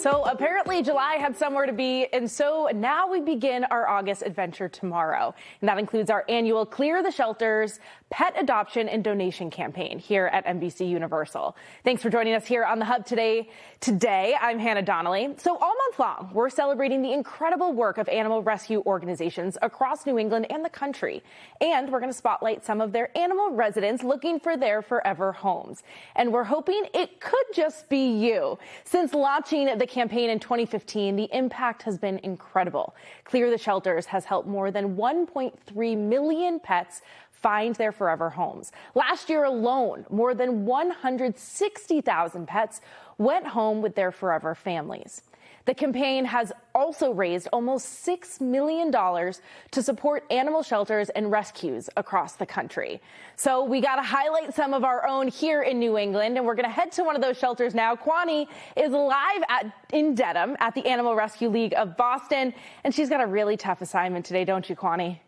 So apparently July had somewhere to be, and so now we begin our August adventure tomorrow. And that includes our annual Clear the Shelters pet adoption and donation campaign here at NBC Universal. Thanks for joining us here on The Hub today. Today, I'm Hannah Donnelly. So all month long, we're celebrating the incredible work of animal rescue organizations across New England and the country. And we're going to spotlight some of their animal residents looking for their forever homes. And we're hoping it could just be you. Since launching the campaign in 2015, the impact has been incredible. Clear the Shelters has helped more than 1.3 million pets find their forever homes. Last year alone, more than 160,000 pets went home with their forever families. The campaign has also raised almost $6 million to support animal shelters and rescues across the country. So we got to highlight some of our own here in New England, and we're going to head to one of those shelters now. Kwani is live in Dedham at the Animal Rescue League of Boston, and she's got a really tough assignment today, don't you, Kwani?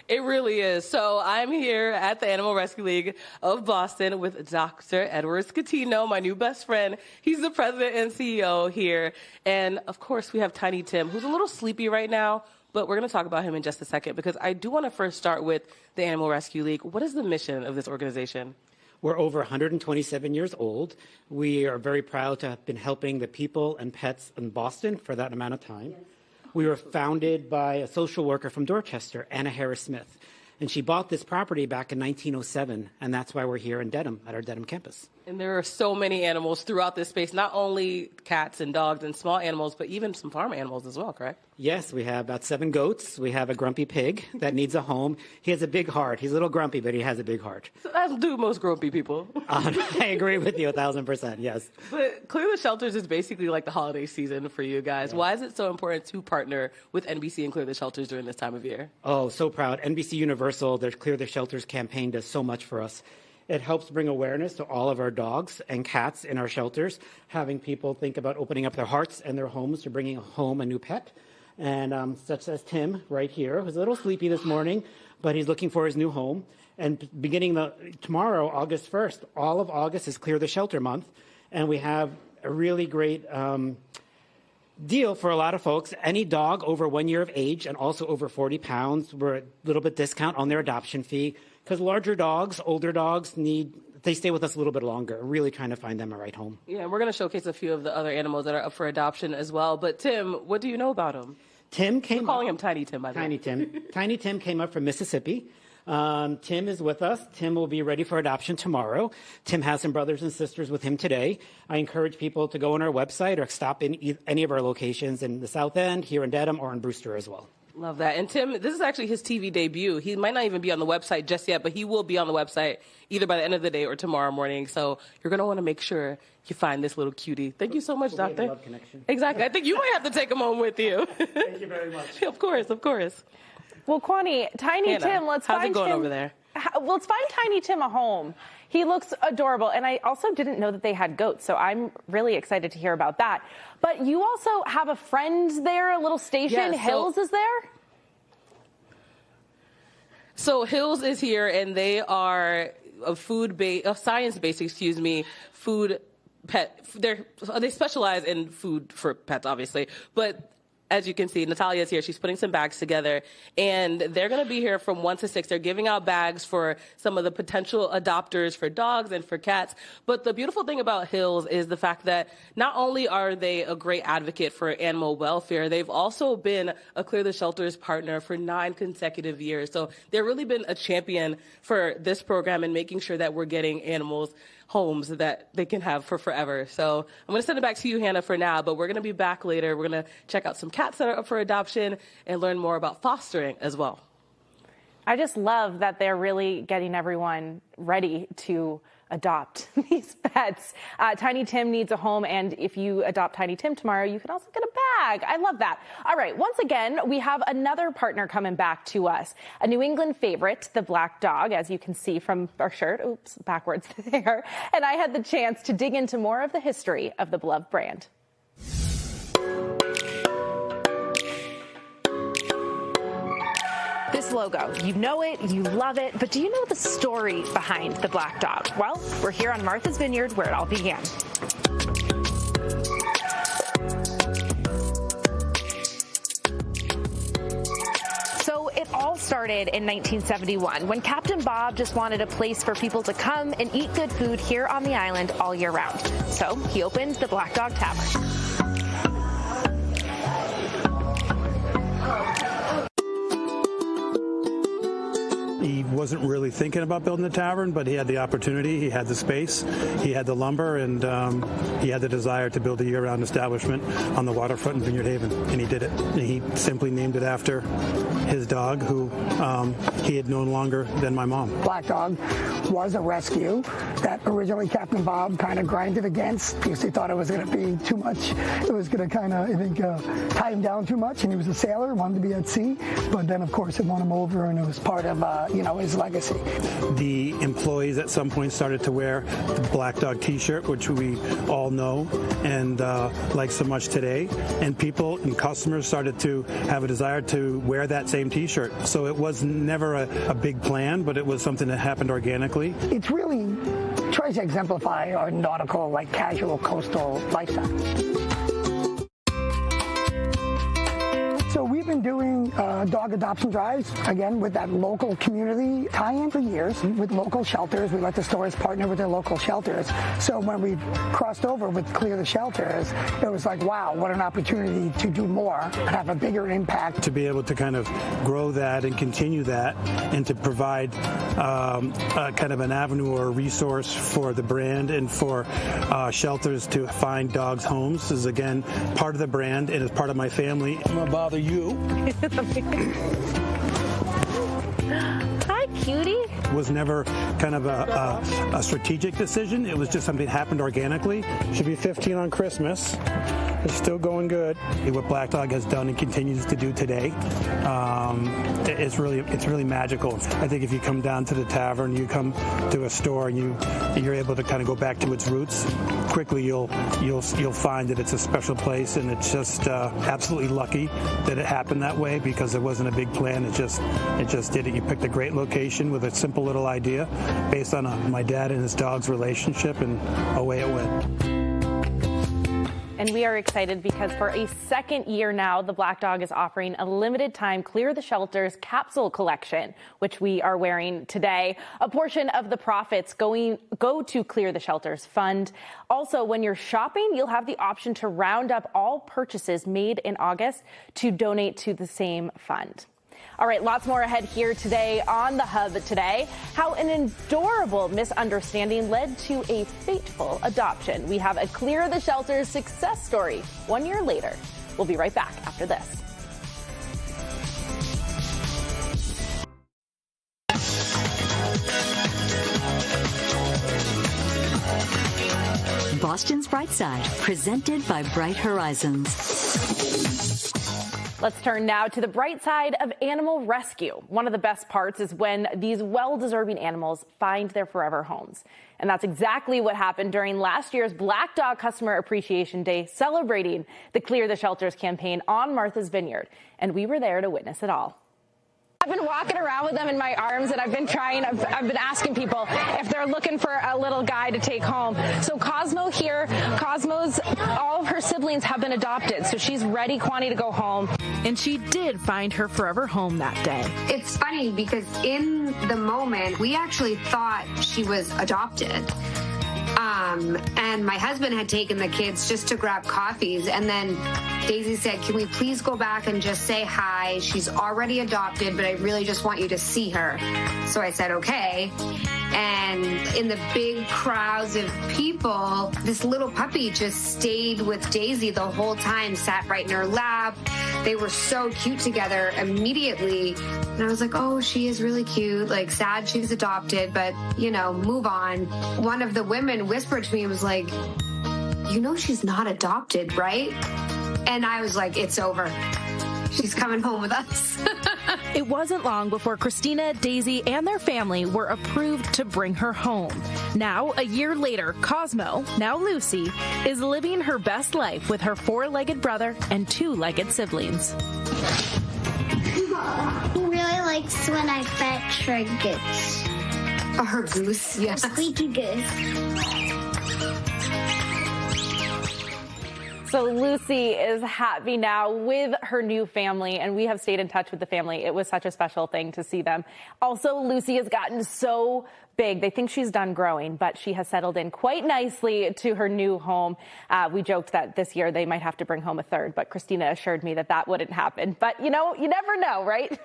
It really is. So I'm here at the Animal Rescue League of Boston with Dr. Edward Scatino, my new best friend. He's the president and CEO here. And of course, we have Tiny Tim, who's a little sleepy right now, but we're going to talk about him in just a second because I do want to first start with the Animal Rescue League. What is the mission of this organization? We're over 127 years old. We are very proud to have been helping the people and pets in Boston for that amount of time. Yes. We were founded by a social worker from Dorchester, Anna Harris Smith, and she bought this property back in 1907, and that's why we're here in Dedham at our Dedham campus. And there are so many animals throughout this space, not only cats and dogs and small animals, but even some farm animals as well, correct? Yes, we have about 7 goats. We have a grumpy pig that needs a home. He has a big heart. He's a little grumpy, but he has a big heart. So that's do most grumpy people. I agree with you 1,000%, yes. But Clear the Shelters is basically like the holiday season for you guys. Yeah. Why is it so important to partner with NBC and Clear the Shelters during this time of year? Oh, so proud. NBCUniversal, their Clear the Shelters campaign does so much for us. It helps bring awareness to all of our dogs and cats in our shelters, having people think about opening up their hearts and their homes to bringing home a new pet. And such as Tim right here, who's a little sleepy this morning, but he's looking for his new home. And beginning tomorrow, August 1st, all of August is Clear the Shelter Month. And we have a really great deal for a lot of folks. Any dog over 1 year of age and also over 40 pounds, we're a little bit discount on their adoption fee. Because larger dogs, older dogs, they stay with us a little bit longer, really trying to find them a right home. Yeah, and we're going to showcase a few of the other animals that are up for adoption as well. But Tim, what do you know about him? Tim came. We're calling him Tiny Tim, by the way. Tiny Tim. Tiny Tim came up from Mississippi. Tim is with us. Tim will be ready for adoption tomorrow. Tim has some brothers and sisters with him today. I encourage people to go on our website or stop in any of our locations in the South End, here in Dedham, or in Brewster as well. Love that. And Tim, this is actually his TV debut. He might not even be on the website just yet, but he will be on the website either by the end of the day or tomorrow morning. So you're going to want to make sure you find this little cutie. Thank you so much, Doctor. Love connection. Exactly. I think you might have to take him home with you. Thank you very much. Of course, of course. Well, Kwani, Tiny Hannah, Tim, let's how's find it going Tim, over there? Let's find Tiny Tim a home. He looks adorable, and I also didn't know that they had goats, so I'm really excited to hear about that. But you also have a friend there, a little station. Hills is there? So Hills is here, and they are a science-based, food pet. They specialize in food for pets, obviously, but as you can see, Natalia's here. She's putting some bags together, and they're going to be here from 1 to 6. They're giving out bags for some of the potential adopters for dogs and for cats. But the beautiful thing about Hills is the fact that not only are they a great advocate for animal welfare, they've also been a Clear the Shelters partner for 9 consecutive years. So they've really been a champion for this program and making sure that we're getting animals homes that they can have for forever. So I'm going to send it back to you, Hannah, for now, but we're going to be back later. We're going to check out some cats that are up for adoption and learn more about fostering as well. I just love that they're really getting everyone ready to adopt these pets. Tiny Tim needs a home, and if you adopt Tiny Tim tomorrow, you can also get a bag. I love that. All right, once again, we have another partner coming back to us, a New England favorite, the black dog, as you can see from our shirt. Oops, backwards there. And I had the chance to dig into more of the history of the beloved brand. This logo, you know it, you love it, but do you know the story behind the black dog? Well, we're here on Martha's Vineyard where it all began. started in 1971 when Captain Bob just wanted a place for people to come and eat good food here on the island all year round. So he opened the Black Dog Tavern. He wasn't really thinking about building a tavern, but he had the opportunity, he had the space, he had the lumber, and he had the desire to build a year-round establishment on the waterfront in Vineyard Haven, and he did it. And he simply named it after his dog, who he had known longer than my mom. Black Dog was a rescue that originally Captain Bob kind of grinded against because he thought it was going to be too much. It was going to kind of, I think, tie him down too much, and he was a sailor, wanted to be at sea, but then, of course, it won him over, and it was part of his legacy. The employees at some point started to wear the Black Dog T-shirt, which we all know and like so much today. And people and customers started to have a desire to wear that same T-shirt. So it was never a big plan, but it was something that happened organically. It really tries to exemplify our nautical, casual coastal lifestyle. So we've been doing dog adoption drives, again, with that local community tie-in for years with local shelters. We let the stores partner with their local shelters. So when we crossed over with Clear the Shelters, it was like, wow, what an opportunity to do more and have a bigger impact. To be able to kind of grow that and continue that and to provide kind of an avenue or a resource for the brand and for shelters to find dogs homes is, again, part of the brand and is part of my family. I'm going to bother you. Hi, cutie. Was never kind of a strategic decision. It was just something that happened organically. Should be 15 on Christmas. It's still going good. What Black Dog has done and continues to do today, it's really magical. I think if you come down to the tavern, you come to a store, and you're able to kind of go back to its roots. Quickly, you'll find that it's a special place, and it's just absolutely lucky that it happened that way because it wasn't a big plan. It just did it. You picked a great location with a simple little idea based on my dad and his dog's relationship, and away it went. And we are excited because for a second year now, the Black Dog is offering a limited time Clear the Shelters capsule collection, which we are wearing today. A portion of the profits go to Clear the Shelters Fund. Also, when you're shopping, you'll have the option to round up all purchases made in August to donate to the same fund. All right, lots more ahead here today on The Hub today. How an adorable misunderstanding led to a fateful adoption. We have a Clear the Shelters success story 1 year later. We'll be right back after this. Boston's Bright Side, presented by Bright Horizons. Let's turn now to the bright side of animal rescue. One of the best parts is when these well-deserving animals find their forever homes. And that's exactly what happened during last year's Black Dog Customer Appreciation Day, celebrating the Clear the Shelters campaign on Martha's Vineyard. And we were there to witness it all. I've been walking around with them in my arms, and I've been asking people if they're looking for a little guy to take home. So Cosmo's, all of her siblings have been adopted, so she's ready, Kwani, to go home. And she did find her forever home that day. It's funny because in the moment, we actually thought she was adopted. And my husband had taken the kids just to grab coffees. And then Daisy said, can we please go back and just say hi? She's already adopted, but I really just want you to see her. So I said, okay. And in the big crowds of people, this little puppy just stayed with Daisy the whole time, sat right in her lap. They were so cute together immediately. And I was like, oh, she is really cute. Like, sad she's adopted, but, move on. One of the women whispered to me, was like, she's not adopted, right? And I was like, it's over. She's coming home with us. It wasn't long before Christina, Daisy, and their family were approved to bring her home. Now, a year later, Cosmo, now Lucy, is living her best life with her 4-legged brother and 2-legged siblings. He really likes when I fetch her goose. Oh, her goose, yes. Squeaky goose. So Lucy is happy now with her new family, and we have stayed in touch with the family. It was such a special thing to see them. Also, Lucy has gotten so big. They think she's done growing, but she has settled in quite nicely to her new home. We joked that this year they might have to bring home a third, but Christina assured me that that wouldn't happen. But, you know, you never know, right?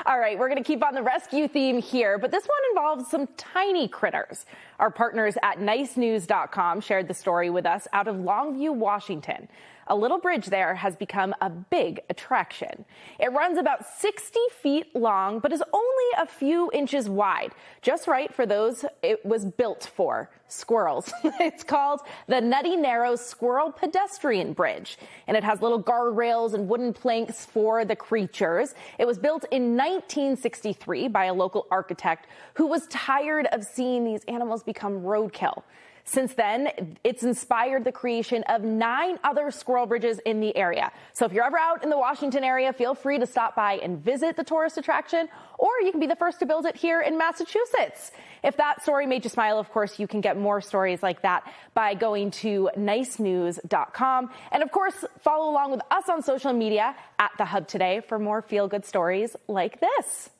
All right, we're going to keep on the rescue theme here, but this one involves some tiny critters. Our partners at nicenews.com shared the story with us out of Longview, Washington. A little bridge there has become a big attraction. It runs about 60 feet long, but is only a few inches wide, just right for those it was built for, squirrels. It's called the Nutty Narrows Squirrel Pedestrian Bridge, and it has little guardrails and wooden planks for the creatures. It was built in 1963 by a local architect who was tired of seeing these animals become roadkill. Since then, it's inspired the creation of 9 other squirrel bridges in the area. So if you're ever out in the Washington area, feel free to stop by and visit the tourist attraction, or you can be the first to build it here in Massachusetts. If that story made you smile, of course, you can get more stories like that by going to nicenews.com. And of course, follow along with us on social media at The Hub Today for more feel-good stories like this.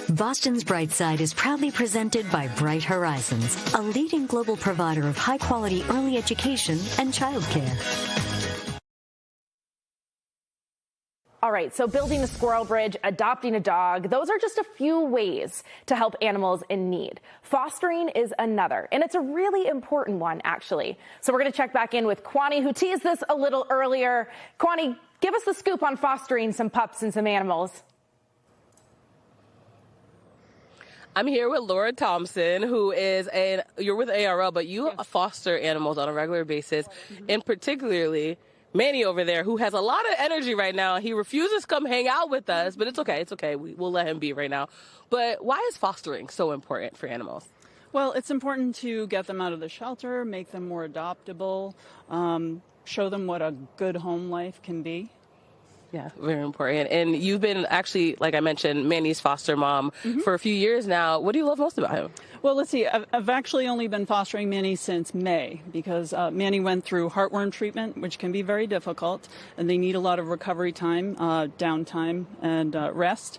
Boston's Bright Side is proudly presented by Bright Horizons, a leading global provider of high-quality early education and childcare. All right, so building a squirrel bridge, adopting a dog, those are just a few ways to help animals in need. Fostering is another, and it's a really important one, actually. So we're going to check back in with Kwani, who teased this a little earlier. Kwani, give us the scoop on fostering some pups and some animals. I'm here with Laura Thompson, who is you're with ARL, but you foster animals on a regular basis, and particularly Manny over there, who has a lot of energy right now. He refuses to come hang out with us, but it's okay. It's okay. We'll let him be right now. But why is fostering so important for animals? Well, it's important to get them out of the shelter, make them more adoptable, show them what a good home life can be. Yeah, very important. And you've been actually, like I mentioned, Manny's foster mom for a few years now. What do you love most about him? Well, let's see. I've actually only been fostering Manny since May because Manny went through heartworm treatment, which can be very difficult, and they need a lot of recovery time, downtime, and rest.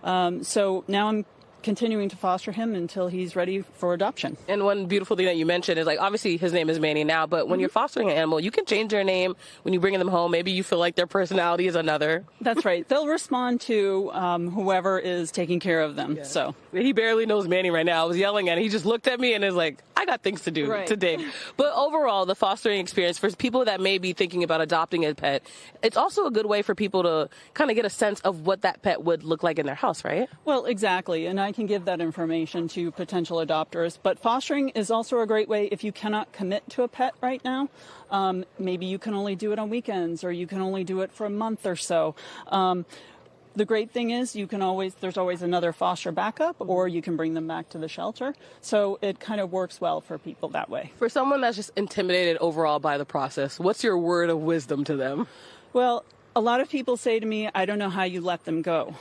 So now I'm continuing to foster him until he's ready for adoption. And one beautiful thing that you mentioned is, like, obviously his name is Manny now, but when you're fostering an animal, you can change their name when you bring them home. Maybe you feel like their personality is another. That's right. They'll respond to whoever is taking care of them. Yeah. So he barely knows Manny right now. I was yelling at him. He just looked at me and is like, I got things to do today. But overall, the fostering experience for people that may be thinking about adopting a pet, it's also a good way for people to kind of get a sense of what that pet would look like in their house, right? Well, exactly. And I can give that information to potential adopters. But fostering is also a great way if you cannot commit to a pet right now. Maybe you can only do it on weekends, or you can only do it for a month or so. The great thing is there's always another foster backup, or you can bring them back to the shelter. So it kind of works well for people that way. For someone that's just intimidated overall by the process, what's your word of wisdom to them? Well, a lot of people say to me, I don't know how you let them go.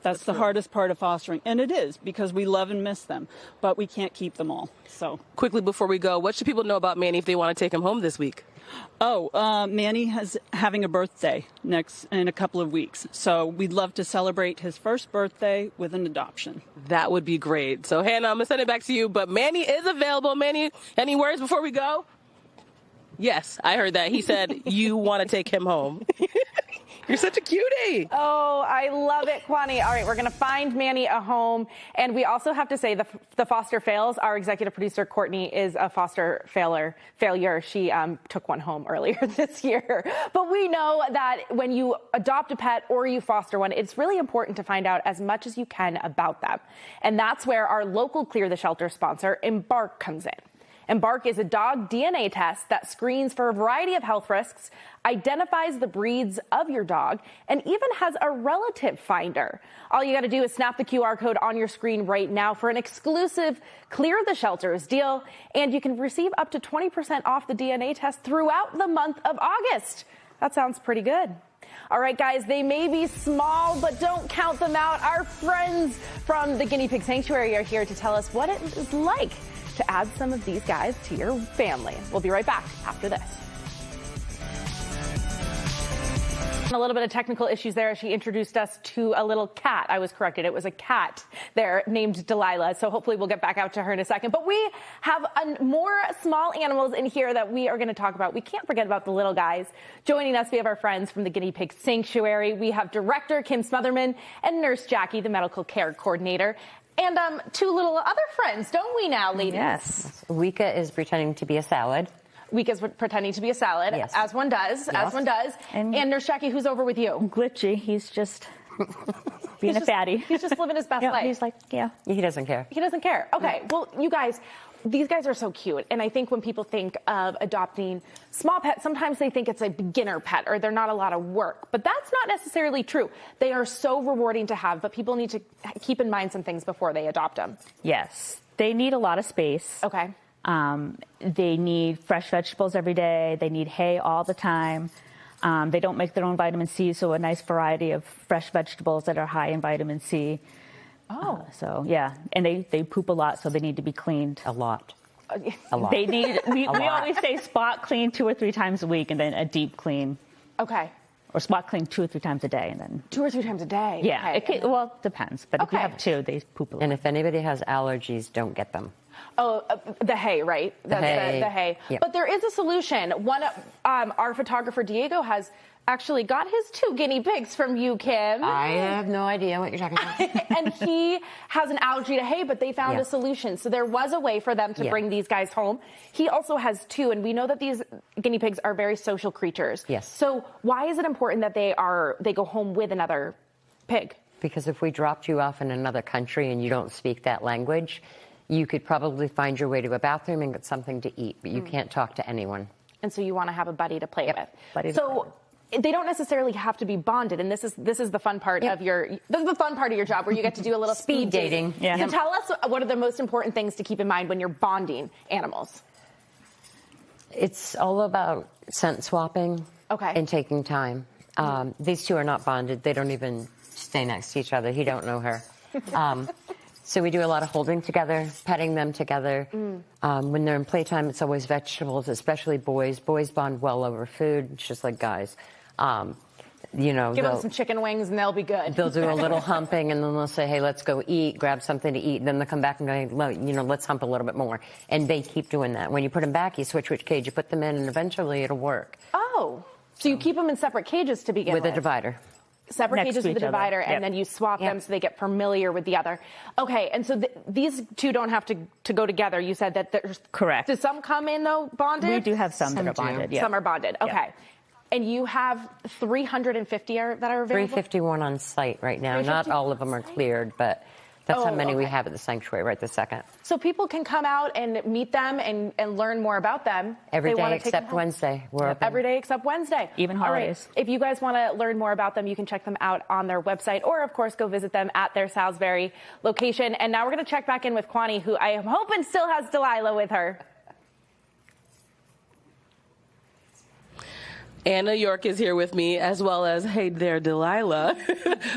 That's the hardest part of fostering. And it is, because we love and miss them, but we can't keep them all. So quickly before we go, what should people know about Manny if they want to take him home this week? Manny is having a birthday in a couple of weeks. So we'd love to celebrate his first birthday with an adoption. That would be great. So Hannah, I'm going to send it back to you, but Manny is available. Manny, any words before we go? Yes, I heard that. He said you want to take him home. You're such a cutie. Oh, I love it, Kwani. All right, we're going to find Manny a home. And we also have to say the foster fails. Our executive producer, Courtney, is a foster failure. She took one home earlier this year. But we know that when you adopt a pet or you foster one, it's really important to find out as much as you can about them. And that's where our local Clear the Shelter sponsor, Embark, comes in. Embark is a dog DNA test that screens for a variety of health risks, identifies the breeds of your dog, and even has a relative finder. All you got to do is snap the QR code on your screen right now for an exclusive Clear the Shelters deal, and you can receive up to 20% off the DNA test throughout the month of August. That sounds pretty good. All right, guys, they may be small, but don't count them out. Our friends from the Guinea Pig Sanctuary are here to tell us what it is like to add some of these guys to your family. We'll be right back after this. A little bit of technical issues there. She introduced us to a little cat. I was corrected. It was a cat there named Delilah. So hopefully we'll get back out to her in a second. But we have more small animals in here that we are going to talk about. We can't forget about the little guys. Joining us, we have our friends from the Guinea Pig Sanctuary. We have Director Kim Smotherman and Nurse Jackie, the medical care coordinator. And two little other friends, don't we now, ladies? Yes. Wika is pretending to be a salad. Wika's pretending to be a salad, yes. as one does, yes. as one does. And Nurse Jackie, who's over with you? Glitchy. He's just being a fatty. He's just living his best life. He's like, yeah. He doesn't care. He doesn't care. Okay. Well, you guys, these guys are so cute. And I think when people think of adopting small pets, sometimes they think it's a beginner pet or they're not a lot of work. But that's not necessarily true. They are so rewarding to have, but people need to keep in mind some things before they adopt them. Yes. They need a lot of space. Okay. They need fresh vegetables every day. They need hay all the time. They don't make their own vitamin C, so a nice variety of fresh vegetables that are high in vitamin C. Oh. So, yeah. And they poop a lot, so they need to be cleaned. A lot. A lot. They need, we always say spot clean 2 or 3 times a week and then a deep clean. Okay. Or spot clean 2 or 3 times a day and then. 2 or 3 times a day? Yeah. Okay. Well, it depends. But if you have 2, they poop a lot. And if anybody has allergies, don't get them. Oh, the hay, right? That's the hay. Yep. But there is a solution. Our photographer Diego has actually got his 2 guinea pigs from you, Kim. I have no idea what you're talking about. And he has an allergy to hay, but they found a solution. So there was a way for them to bring these guys home. He also has 2, and we know that these guinea pigs are very social creatures. Yes. So why is it important that they go home with another pig? Because if we dropped you off in another country and you don't speak that language, you could probably find your way to a bathroom and get something to eat, but you can't talk to anyone. And so you want to have a buddy to play with. Buddy to so they don't necessarily have to be bonded, and this is the fun part of the fun part of your job, where you get to do a little speed dating. Yeah. So tell us, what are the most important things to keep in mind when you're bonding animals? It's all about scent swapping and taking time. These 2 are not bonded. They don't even stay next to each other. He don't know her. So we do a lot of holding together, petting them together. When they're in playtime, it's always vegetables, especially boys. Boys bond well over food, it's just like guys. Give them some chicken wings and they'll be good. They'll do a little humping and then they'll say, hey, let's go eat, grab something to eat. And then they'll come back and go, let's hump a little bit more. And they keep doing that. When you put them back, you switch which cage you put them in, and eventually it'll work. Oh, so you keep them in separate cages to begin with? With a divider. Separate cages with a divider, and then you swap them so they get familiar with the other. Okay, and so these 2 don't have to go together. You said that there's... Correct. Does some come in, though, bonded? We do have some that are bonded, yeah. Some are bonded, okay. Yeah. And you have 350 that are available? 351 on site right now. Not all of them are cleared, but that's how many we have at the sanctuary right this second. So people can come out and meet them and learn more about them. Every day except Wednesday. We're open. Every day except Wednesday. Even holidays. Right. If you guys want to learn more about them, you can check them out on their website, or, of course, go visit them at their Salisbury location. And now we're going to check back in with Kwani, who I am hoping still has Delilah with her. Anna York is here with me, as well as, hey there, Delilah.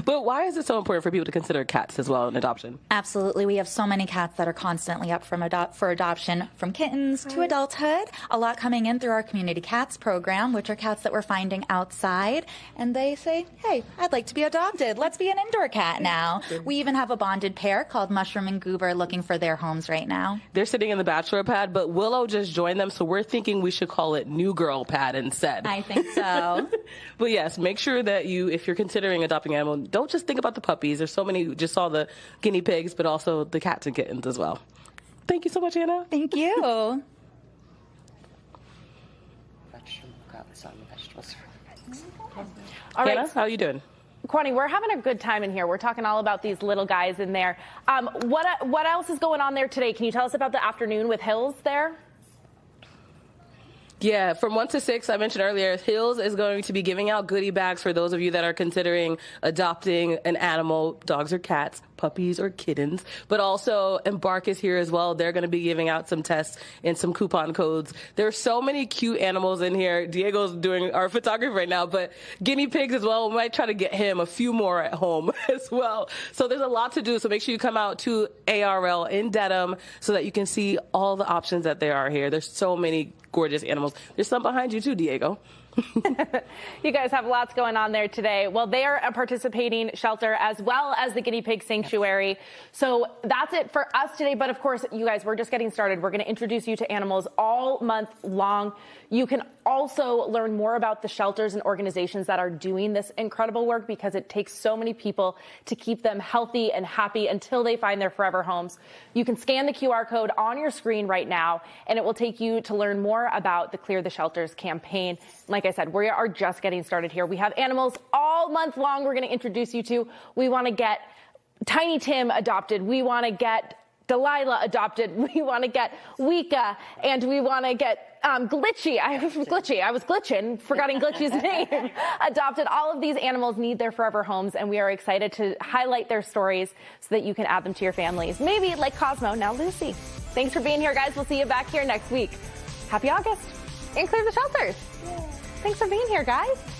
But why is it so important for people to consider cats as well in adoption? Absolutely. We have so many cats that are constantly up for adoption, from kittens to adulthood. A lot coming in through our Community Cats program, which are cats that we're finding outside. And they say, hey, I'd like to be adopted. Let's be an indoor cat now. We even have a bonded pair called Mushroom and Goober looking for their homes right now. They're sitting in the bachelor pad, but Willow just joined them, so we're thinking we should call it New Girl Pad instead. I think so. But yes, make sure that if you're considering adopting an animal, don't just think about the puppies. There's so many, just saw the guinea pigs, but also the cats and kittens as well. Thank you so much, Anna. Thank you. All right. Anna, how are you doing? Kwani, we're having a good time in here. We're talking all about these little guys in there. What else is going on there today? Can you tell us about the afternoon with Hills there? Yeah, from 1 to 6, I mentioned earlier, Hills is going to be giving out goodie bags for those of you that are considering adopting an animal, dogs or cats. puppies or kittens. But also Embark is here as well. They're going to be giving out some tests and some coupon codes. There are so many cute animals in here. Diego's doing our photography right now, but guinea pigs as well. We might try to get him a few more at home as well. So there's a lot to do. So make sure you come out to ARL in Dedham so that you can see all the options that there are here. There's so many gorgeous animals. There's some behind you too, Diego. You guys have lots going on there today. Well, they are a participating shelter as well as the guinea pig sanctuary. So that's it for us today. But of course, you guys, we're just getting started. We're going to introduce you to animals all month long. You can also learn more about the shelters and organizations that are doing this incredible work, because it takes so many people to keep them healthy and happy until they find their forever homes. You can scan the QR code on your screen right now, and it will take you to learn more about the Clear the Shelters campaign. Like I said, we are just getting started here. We have animals all month long we're going to introduce you to. We want to get Tiny Tim adopted. We want to get Delilah adopted. We want to get Wika, and we want to get Glitchy. I was glitching, forgetting Glitchy's name. Adopted. All of these animals need their forever homes, and we are excited to highlight their stories so that you can add them to your families. Maybe like Cosmo, now Lucy. Thanks for being here, guys. We'll see you back here next week. Happy August, and clear the shelters. Thanks for being here, guys.